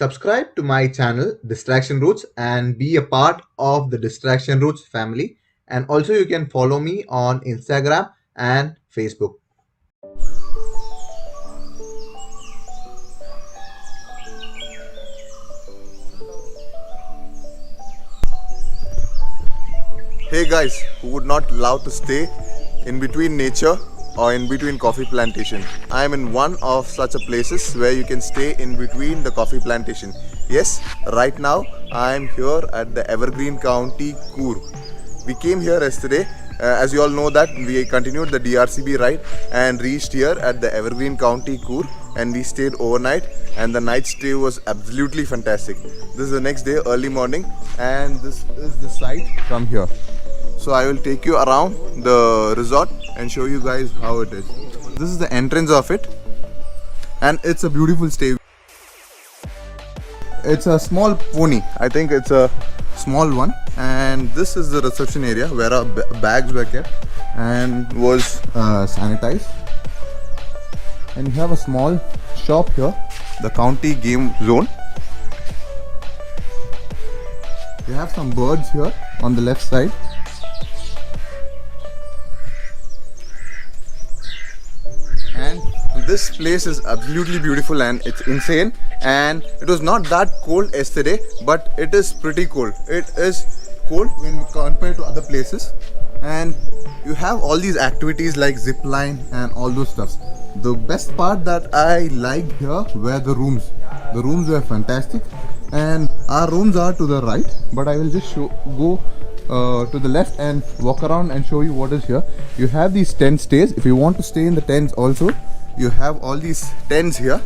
subscribe to my channel Distraction Roots and be a part of the Distraction Roots family. And also, you can follow me on Instagram and Facebook. Hey guys, who would not love to stay in between nature or in between coffee plantation? I am in one of such a places where you can stay in between the coffee plantation. Yes, right now I am here at the Evergreen County, Coorg. We came here yesterday. As you all know that we continued the DRCB ride and reached here at the Evergreen County, Coorg, and we stayed overnight, and the night stay was absolutely fantastic. This is the next day early morning, and this is the site from here. So I will take you around the resort and show you guys how it is. This is the entrance of it, and it's a beautiful stay. It's a small pony. I think it's a small one, and this is the reception area where our bags were kept and was sanitized. And you have a small shop here, the county game zone. You have some birds here on the left side. And this place is absolutely beautiful and it's insane, and it was not that cold yesterday, but it is pretty cold. It is cold when compared to other places, and you have all these activities like zip line and all those stuffs. The best part that I liked here were the rooms. The rooms were fantastic, and our rooms are to the right, but I will just go to the left and walk around and show you what is here. You have these tent stays. If you want to stay in the tents also, you have all these tents here,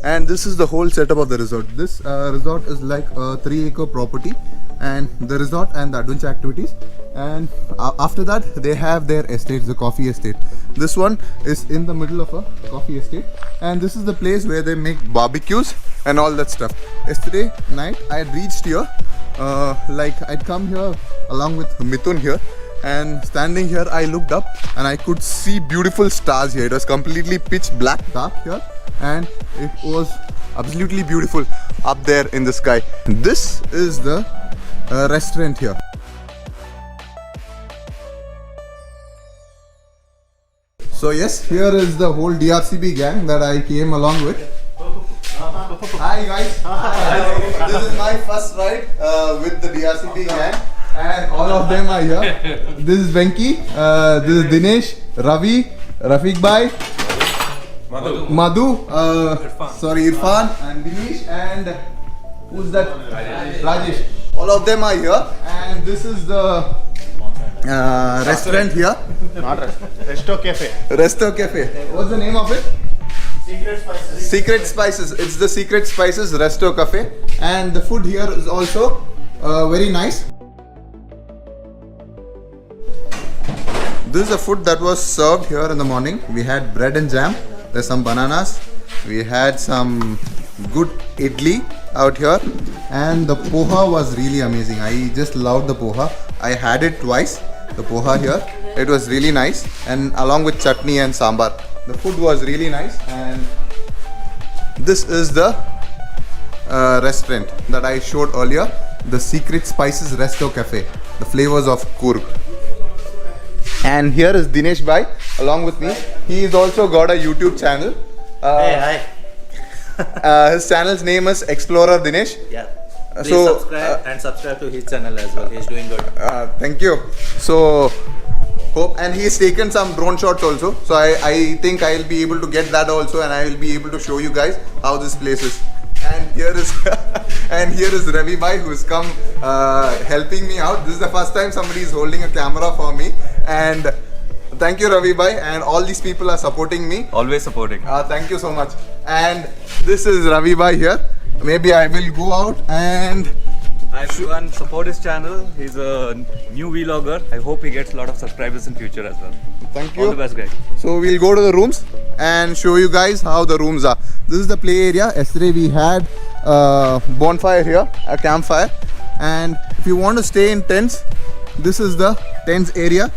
and this is the whole setup of the resort. This resort is like a 3-acre property, and the resort and the adventure activities, and after that they have their estates, the coffee estate. This one is in the middle of a coffee estate, and this is the place where they make barbecues and all that stuff. Yesterday night I had reached here, I'd come here along with Mithun here, and standing here I looked up and I could see beautiful stars here. It was completely pitch black dark here, and it was absolutely beautiful up there in the sky. This is the restaurant here. So yes, here is the whole DRCB gang that I came along with. Hi guys. Hi. This is my first ride with the DRCB gang, and all of them are here. This is Venki, this is Dinesh, Ravi, Rafiq Bhai, Madhu, Irfan, and Dinesh, and who's that? Rajesh. All of them are here, and this is the restaurant here. Not restaurant. Resto Cafe. Resto Cafe. What's the name of it? Secret Spices. Secret Spices. It's the Secret Spices Resto Cafe, and the food here is also very nice. This is the food that was served here in the morning. We had bread and jam. There's some bananas. We had some good idli out here, and the poha was really amazing. I just loved the poha. I had it twice, the poha here. It was really nice, and along with chutney and sambar. The food was really nice, and this is the restaurant that I showed earlier, the Secret Spices Resto Cafe, the flavors of Coorg. And here is Dinesh Bhai along with me. He's also got a YouTube channel. Hey, hi. His channel's name is Explorer Dinesh. Yeah. Please subscribe to his channel as well. He's doing good. Thank you. So hope, and he's taken some drone shots also. So I think I'll be able to get that also, and I will be able to show you guys how this place is. And here is and here is Ravi Bhai, who's come helping me out. This is the first time somebody is holding a camera for me, and thank you Ravi Bhai, and all these people are supporting me. Always supporting. Thank you so much. And this is Ravi Bhai here. Maybe I will go out and Hi everyone, support his channel. He's a new vlogger. I hope he gets a lot of subscribers in future as well. Thank you. All the best, guys. So we'll go to the rooms and show you guys how the rooms are. This is the play area. Yesterday we had a bonfire here, a campfire. And if you want to stay in tents, this is the tents area.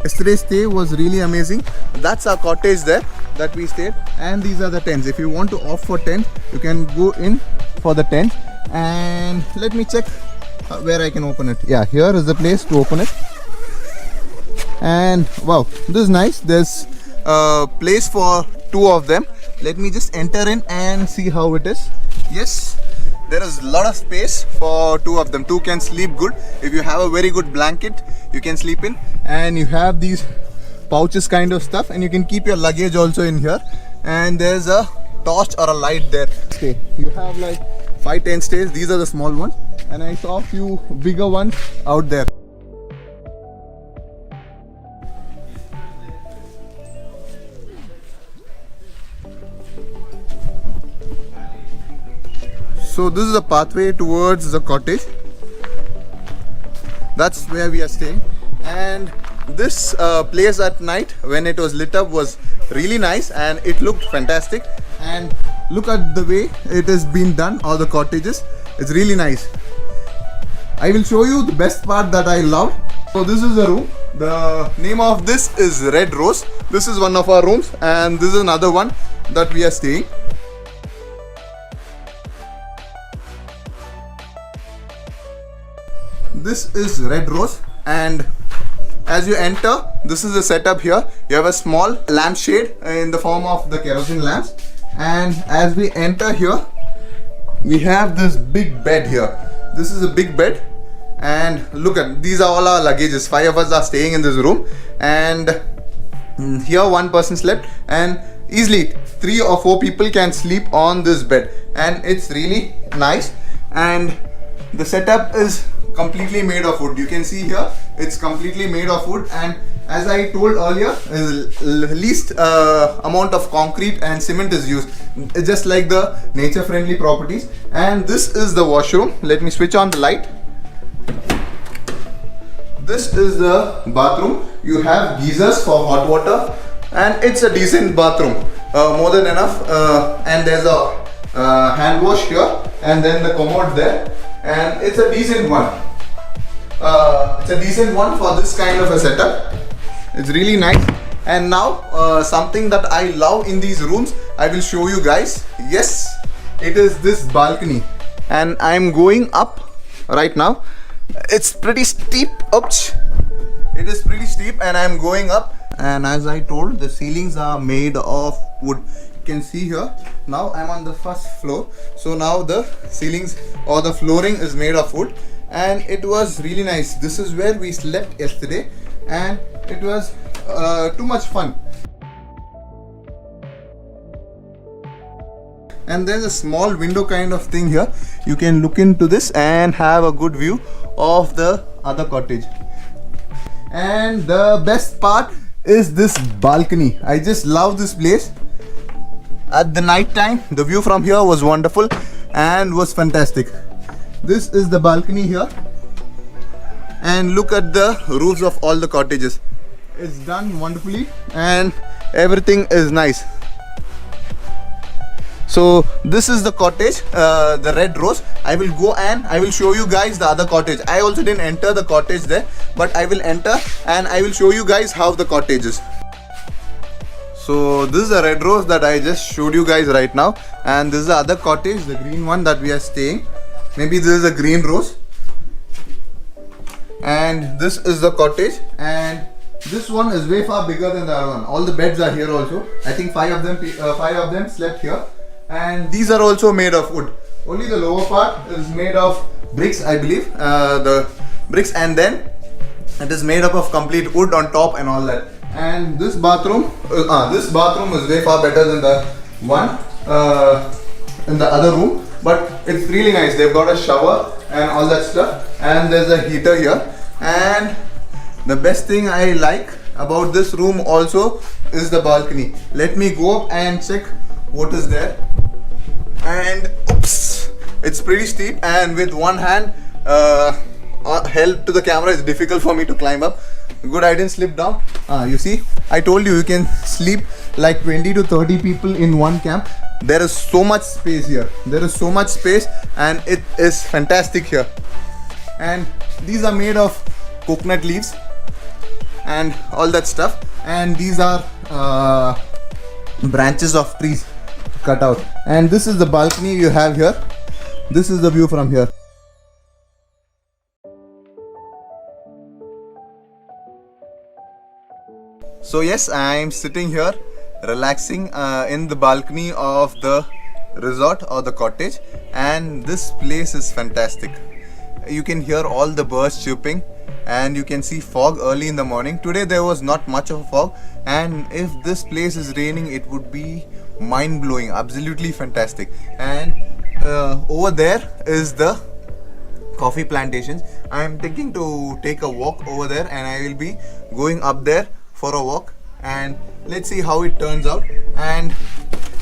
Yesterday's stay was really amazing. That's our cottage there. that we stayed, and these are the tents. If you want to opt for tent, you can go in for the tent. And let me check where I can open it. Yeah, here is the place to open it. And wow, this is nice. There's a place for 2 of them. Let me just enter in and see how it is. Yes, there is a lot of space for 2 of them. 2 can sleep good. If you have a very good blanket, you can sleep in. And you have these pouches kind of stuff, and you can keep your luggage also in here. And there's a torch or a light there. Okay, you have like 5 tent stays. These are the small ones, and I saw a few bigger ones out there. So this is a pathway towards the cottage. That's where we are staying. And this place at night, when it was lit up, was really nice and it looked fantastic. And look at the way it has been done, all the cottages. It's really nice. I will show you the best part that I love. So this is a room. The name of this is Red Rose. This is one of our rooms, and this is another one that we are staying. This is Red Rose, and as you enter, this is the setup here. You have a small lampshade in the form of the kerosene lamps, and as we enter here, we have this big bed here. This is a big bed, and look at, these are all our luggages. 5 of us are staying in this room, and here 1 person slept, and easily 3 or 4 people can sleep on this bed, and it's really nice. And the setup is completely made of wood. You can see here it's completely made of wood, and as I told earlier, least amount of concrete and cement is used, just like the nature friendly properties. And this is the washroom. Let me switch on the light. This is the bathroom. You have geysers for hot water, and it's a decent bathroom, more than enough. And there's a hand wash here, and then the commode there, and it's a decent one. It's a decent one for this kind of a setup. It's really nice. And now something that I love in these rooms, I will show you guys. Yes, it is this balcony, and I'm going up right now. It's pretty steep. Oops. It is pretty steep, and I'm going up. And as I told, the ceilings are made of wood. You can see here. Now I'm on the first floor. So now the ceilings or the flooring is made of wood, and it was really nice. This is where we slept yesterday, and it was too much fun. And there's a small window kind of thing here. You can look into this and have a good view of the other cottage. And the best part is this balcony. I just love this place. At the night time, the view from here was wonderful and was fantastic. This is the balcony here, and look at the roofs of all the cottages. It's done wonderfully, and everything is nice. So this is the cottage, the Red Rose. I will go and I will show you guys the other cottage. I also didn't enter the cottage there, but I will enter and I will show you guys how the cottage is. So this is the Red Rose that I just showed you guys right now, and this is the other cottage, the green one that we are staying. Maybe this is a green rose. And this is the cottage, and this one is way far bigger than the other one. All the beds are here also. I think 5 of them slept here, and these are also made of wood. Only the lower part is made of bricks, I believe. The bricks, and then it is made up of complete wood on top and all that. And this bathroom is way far better than the one in the other room, but it's really nice. They've got a shower and all that stuff, and there's a heater here. And the best thing I like about this room also is the balcony. Let me go up and check what is there. And oops, it's pretty steep, and with one hand held to the camera, it's difficult for me to climb up. Good, I didn't slip down. You see, I told you, you can sleep like 20 to 30 people in one camp. There is so much space here. There is so much space, and it is fantastic here. And these are made of coconut leaves and all that stuff. And these are branches of trees cut out. And this is the balcony you have here. This is the view from here. So yes, I am sitting here relaxing in the balcony of the resort or the cottage, and this place is fantastic. You can hear all the birds chirping and you can see fog early in the morning. Today there was not much of a fog, and if this place is raining it would be mind-blowing, absolutely fantastic. And over there is the coffee plantations. I am thinking to take a walk over there, and I will be going up there for a walk, and let's see how it turns out. And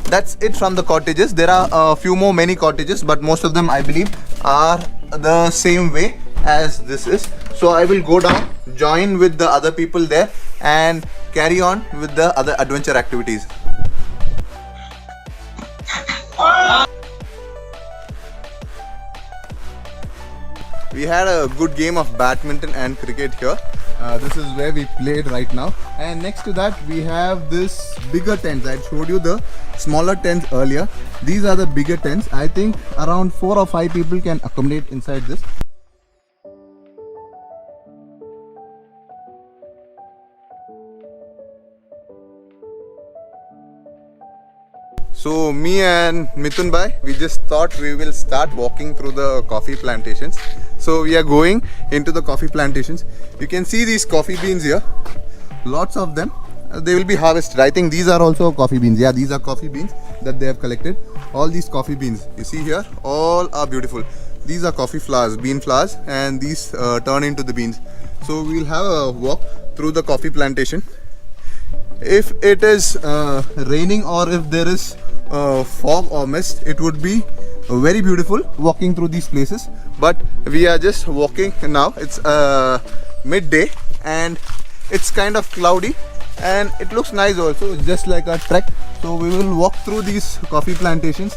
that's it from the cottages. There are a few more many cottages, but most of them I believe are the same way as this is. So I will go down, join with the other people there, and carry on with the other adventure activities. We had a good game of badminton and cricket here. This is where we played right now, and next to that we have this bigger tents. I showed you the smaller tents earlier. These are the bigger tents. I think around 4 or 5 people can accommodate inside this. So me and Mithun bhai, we just thought we will start walking through the coffee plantations. So we are going into the coffee plantations. You can see these coffee beans here, lots of them. They will be harvested. I think these are also coffee beans. Yeah, these are coffee beans that they have collected. All these coffee beans you see here, all are beautiful. These are coffee flowers, bean flowers, and these turn into the beans. So we will have a walk through the coffee plantation. If it is raining or if there is fog or mist, it would be very beautiful walking through these places. But we are just walking now. It's midday and it's kind of cloudy, and it looks nice also. It's just like a trek. So we will walk through these coffee plantations.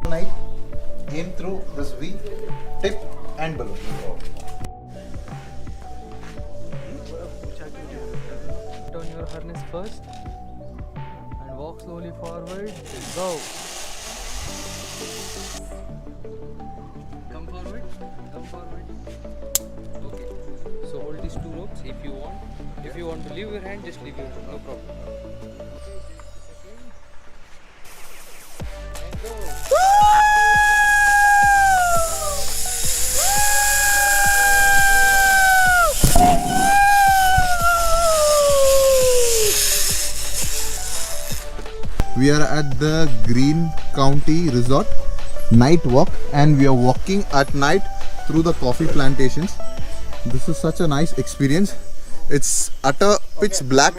Night, aim through this V, tip and balloon. Put on your harness first and walk slowly forward. Go. Come forward. Come forward. Okay. So hold these 2 ropes if you want. If you want to leave your hand, just leave your hand. No problem. And go. We are at the Green County Resort night walk, and we are walking at night through the coffee plantations. This is such a nice experience. It's utter pitch black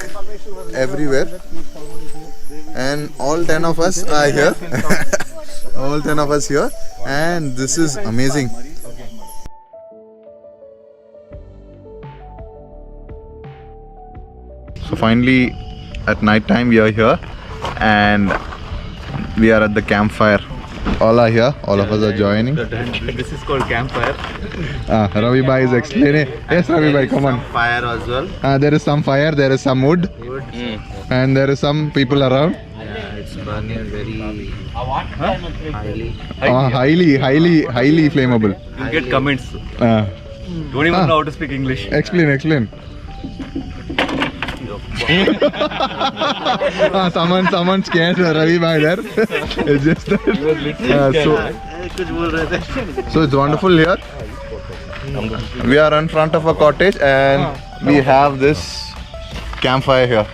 everywhere, and all 10 of us are here. All 10 of us here, and this is amazing. So finally at night time we are here, and we are at the campfire. All are here, all of us are joining. This is called campfire. Ravi bhai is explaining. Yes, Ravi bhai, come on. Fire as well. There is some fire, there is some wood, and there is some people around. Yeah, it's burning very Highly flammable. You get comments. Don't even know how to speak English. Explain. Someone scared Ravi bhai there. It's just that. So it's wonderful here. We are in front of a cottage, and we have this campfire here.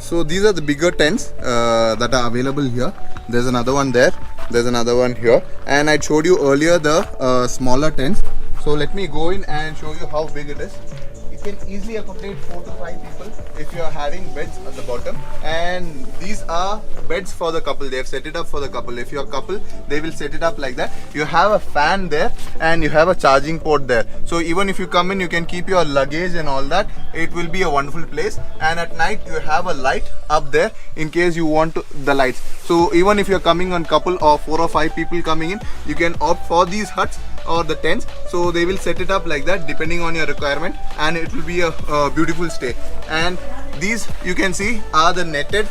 So these are the bigger tents that are available here. There's another one there. There's another one here. And I showed you earlier the smaller tents. So let me go in and show you how big it is. It can easily accommodate 4 to 5 people if you are having beds at the bottom. And these are beds for the couple. They have set it up for the couple. If you're a couple, they will set it up like that. You have a fan there and you have a charging port there. So even if you come in, you can keep your luggage and all that. It will be a wonderful place. And at night, you have a light up there in case you want the lights. So even if you're coming on couple or 4 or 5 people coming in, you can opt for these huts or the tents. So they will set it up like that depending on your requirement, and it will be a beautiful stay. And these you can see are the netted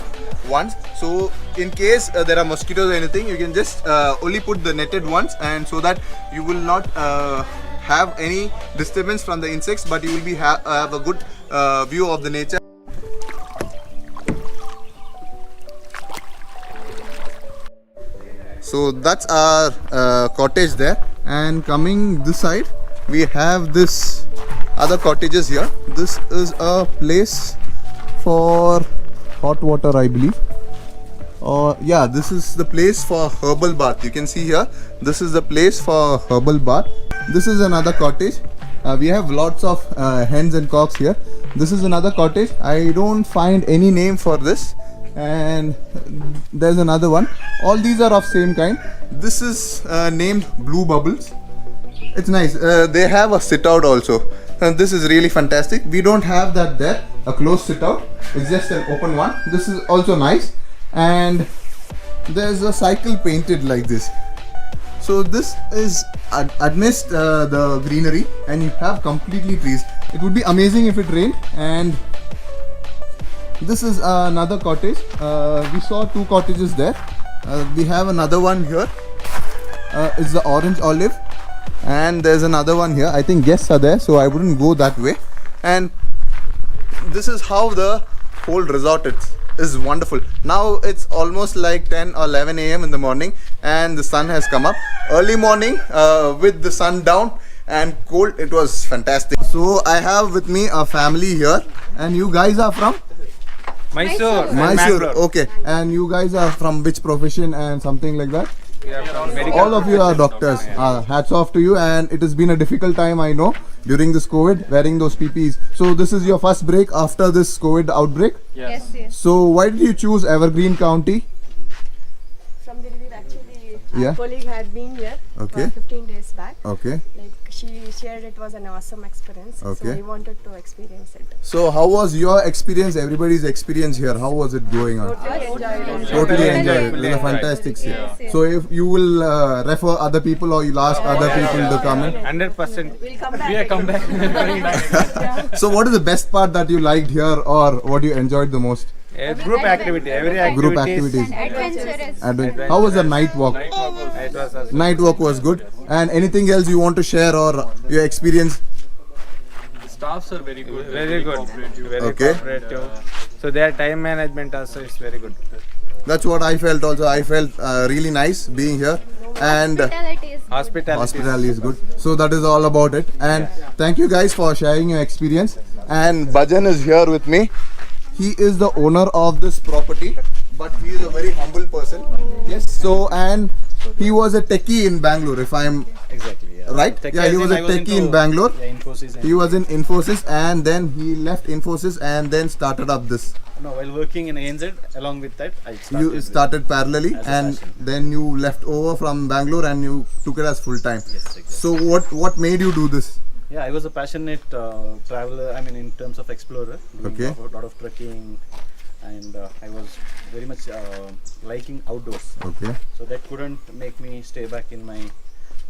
ones. So in case there are mosquitoes or anything, you can just only put the netted ones, and so that you will not have any disturbance from the insects, but you will be have a good view of the nature. So that's our cottage there, and coming this side we have this other cottages here. This is a place for hot water, I believe. Yeah, this is the place for herbal bath. You can see here, this is the place for herbal bath. This is another cottage. We have lots of hens and cocks here. This is another cottage. I don't find any name for this. And there's another one. All these are of same kind. This is named Blue Bubbles. It's nice. They have a sit out also, and this is really fantastic. We don't have that there, a closed sit out. It's just an open one. This is also nice, and there's a cycle painted like this. So this is amidst the greenery, and you have completely trees. It would be amazing if it rained. And this is another cottage. We saw 2 cottages there. We have another one here. It's the orange olive, and there's another one here. I think guests are there, so I wouldn't go that way. And this is how the whole resort is wonderful. Now it's almost like 10 or 11 a.m. in the morning, and the sun has come up. Early morning with the sun down and cold, it was fantastic. So I have with me a family here, and you guys are from? Mysore. Mysore, okay. And you guys are from which profession and something like that? All of you are doctors. Hats off to you. And it has been a difficult time, I know, during this COVID, wearing those PPEs. So this is your first break after this COVID outbreak? Yes, yes. So why did you choose Evergreen County? From the review, actually, Yeah. our colleague had been here Okay. 15 days back. Okay. Like she shared, it was an awesome experience. Okay. So we wanted to experience it. So how was your experience, everybody's experience here? How was it going on? Totally enjoyed it. Totally enjoyed it. It was a fantastic stay. Yes, yes. So if you will refer other people, or you'll ask other people to come in. 100%. We'll come back. Yeah, come back. So what is the best part that you liked here, or what you enjoyed the most? Group activity. Every activity. Group activities. Adventurous. How was the night walk? It was awesome. Night walk was good. And anything else you want to share or your experience? Staffs are very good. Very good. Very Okay. cooperative. So their time management also is very good. That's what I felt also. I felt really nice being here. And Hospitality. hospitality is good. So that is all about it. And thank you guys for sharing your experience. And Bhajan is here with me. He is the owner of this property, but he is a very humble person. Yes. So, and he was a techie in Bangalore, if I'm Exactly. Yeah. right. Tech Yeah, as he was in a I was techie into- in Bangalore. Yeah, Infosys. He was in Infosys, and then he left Infosys and then started up this. No, while working in ANZ, along with that, I started. You started parallelly, As a and passion. then you left over from Bangalore and you took it as full time. Yes, exactly. So what made you do this? Yeah, I was a passionate traveler. I mean, in terms of explorer, doing Okay. a lot of trekking, and I was very much liking outdoors. Okay. So that couldn't make me stay back in my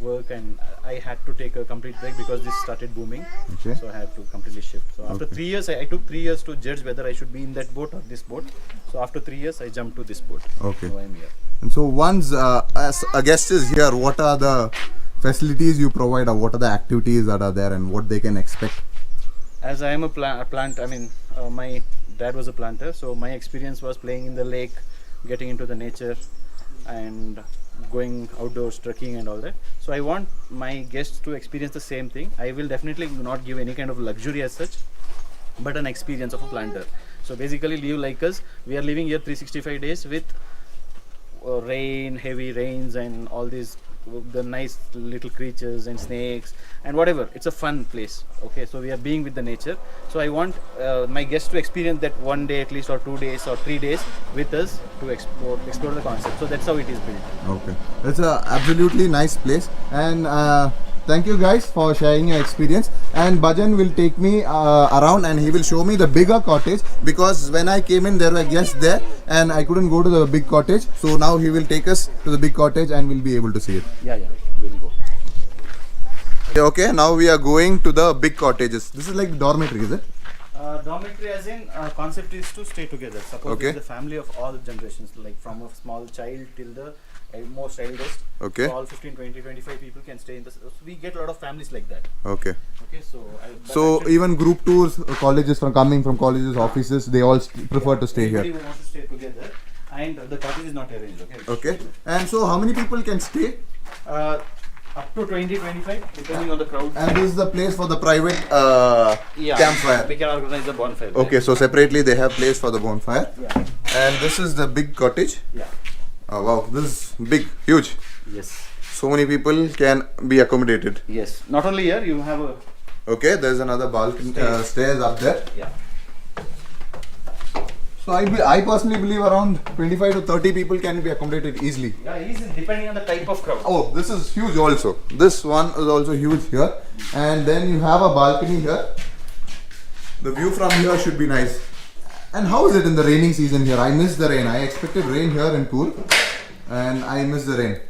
work, and I had to take a complete break because this started booming. Okay. So I had to completely shift. So after 3 years, I took 3 years to judge whether I should be in that boat or this boat. So after 3 years, I jumped to this boat. Okay. So I'm here. And so once as a guest is here, what are the facilities you provide, or what are the activities that are there, and what they can expect? As I am a plant, I mean, my dad was a planter, so my experience was playing in the lake, getting into the nature, and going outdoors, trekking and all that. So I want my guests to experience the same thing. I will definitely not give any kind of luxury as such, but an experience of a planter. So basically, live like us. We are living here 365 days with rain, heavy rains, and all these the nice little creatures and snakes and whatever. It's a fun place. Okay, so we are being with the nature. So I want my guests to experience that one day at least, or 2 days, or 3 days with us to explore the concept. So that's how it is built. Okay, it's a absolutely nice place, and thank you guys for sharing your experience. And Bhajan will take me around, and he will show me the bigger cottage, because when I came in there were guests there and I couldn't go to the big cottage. So now he will take us to the big cottage and we'll be able to see it. Yeah, we'll go. Okay, now we are going to the big cottages. This is like dormitory, is it? Dormitory as in concept is to stay together. Suppose Okay. it's the family of all generations, like from a small child till the most eldest. Okay. So all 15, 20, 25 people can stay in the. So we get a lot of families like that. Okay. Okay, so. So even group tours, colleges coming from colleges, offices, they all prefer to stay everybody here. who wants to stay together, and the cottage is not arranged. Okay. Okay. And so how many people can stay? Up to 20, 25, depending on the crowd. And this is the place for the private campfire. We can organize the bonfire. there. Okay, so separately they have place for the bonfire. Yeah. And this is the big cottage. Yeah. Oh wow, this is big, huge. Yes. So many people can be accommodated. Yes. Not only here, you have a. Okay, there's another balcony, stairs up there. Yeah. So I personally believe around 25 to 30 people can be accommodated easily. Yeah, easy, depending on the type of crowd. Oh, this is huge also. This one is also huge here. And then you have a balcony here. The view from here should be nice. And how is it in the raining season here? I miss the rain. I expected rain here in Coorg, and I miss the rain.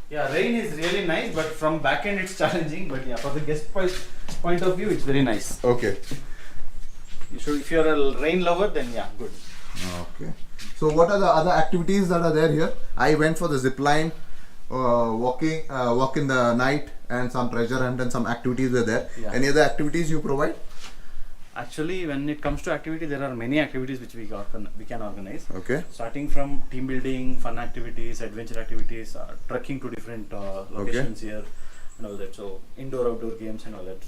Yeah, rain is really nice, but from back end it's challenging. But yeah, for the guest point of view, it's very nice. Okay. You should, if you're a rain lover, then yeah, good. Okay. So what are the other activities that are there here? I went for the zip line, walk in the night, and some treasure hunt and some activities were there. Yeah. Any other activities you provide? Actually, when it comes to activity, there are many activities which we can organize. Okay. Starting from team building, fun activities, adventure activities, trekking to different locations here, and all that. So indoor, outdoor games and all that.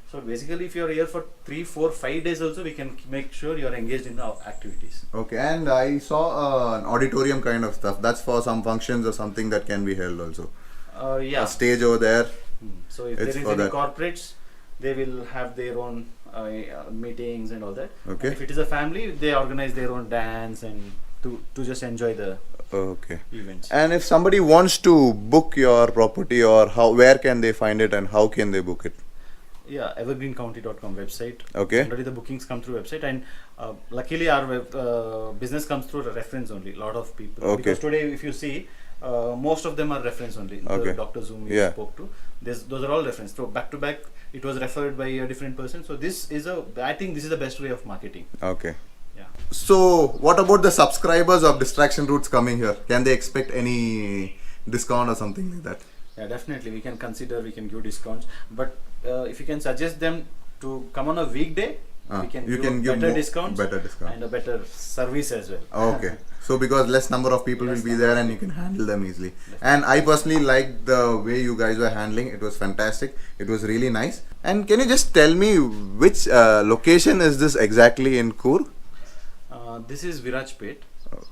So basically, if you're here for 3, 4, 5 days also, we can make sure you're engaged in our activities. Okay. And I saw an auditorium kind of stuff. That's for some functions or something that can be held also. Yeah. A stage over there. So if It's there is for any that. corporates, they will have their own meetings and all that. Okay. And if it is a family, they organize their own dance and to just enjoy the Okay. events. And if somebody wants to book your property, or where can they find it and how can they book it? Yeah, evergreencounty.com website. Okay. Already the bookings come through website, and luckily our business comes through a reference only. A lot of people. Okay. Because today, if you see, most of them are reference only. Okay. The doctors whom we Yeah. spoke to, those are all reference. So back to back, it was referred by a different person. So I think this is the best way of marketing. Okay. Yeah. So what about the subscribers of Distraction Roots coming here? Can they expect any discount or something like that? Yeah, definitely. We can consider, we can give discounts. But if you can suggest them to come on a weekday, we can you give, can give better more- discounts better discount. and a better service as well. Okay. So because less number of people will be there and you can handle them easily. And I personally liked the way you guys were handling. It was fantastic. It was really nice. And can you just tell me which location is this exactly in Coorg? This is Virajpet.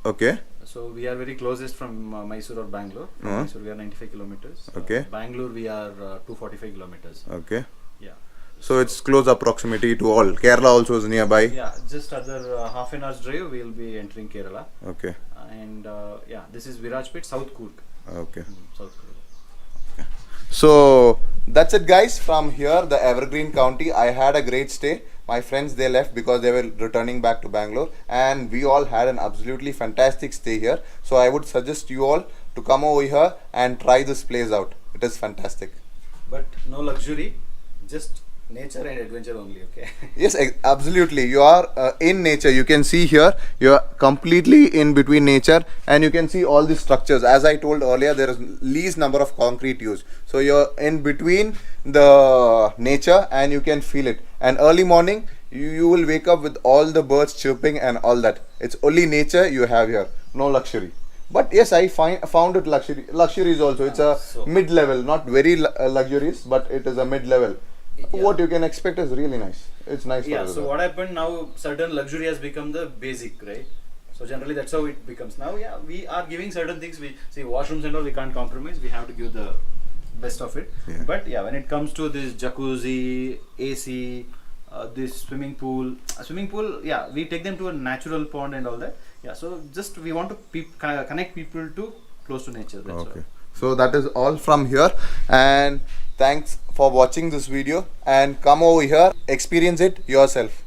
Okay. So we are very closest from Mysore or Bangalore. From Mysore we are 95 kilometers. Okay. Bangalore we are 245 kilometers. Okay. Yeah. So it's close approximity to all. Kerala also is nearby. Yeah, just other half an hour's drive we will be entering Kerala. Okay. And yeah, this is Virajpet, South Coorg. Okay. South Coorg. So that's it guys, from here the Evergreen County. I had a great stay. My friends, they left because they were returning back to Bangalore, and we all had an absolutely fantastic stay here. So I would suggest you all to come over here and try this place out. It is fantastic. But no luxury, just nature and adventure only, okay? Yes, absolutely. You are in nature. You can see here, you are completely in between nature, and you can see all these structures. As I told earlier, there is least number of concrete used. So you're in between the nature and you can feel it. And early morning, you will wake up with all the birds chirping and all that. It's only nature you have here, no luxury. But yes, I found it luxuries also. It's a So- mid-level, not very luxurious, but it is a mid-level. what you can expect is really nice. It's nice. Yeah, for so us. what happened now, certain luxury has become the basic, right? So generally that's how it becomes. Now, yeah, we are giving certain things. We see washrooms and all, we can't compromise. We have to give the best of it. Yeah. But yeah, when it comes to this jacuzzi, AC, this swimming pool, yeah, we take them to a natural pond and all that. Yeah, so just we want to connect people to close to nature. That's Okay. all. So that is all from here, and thanks for watching this video, and come over here, experience it yourself.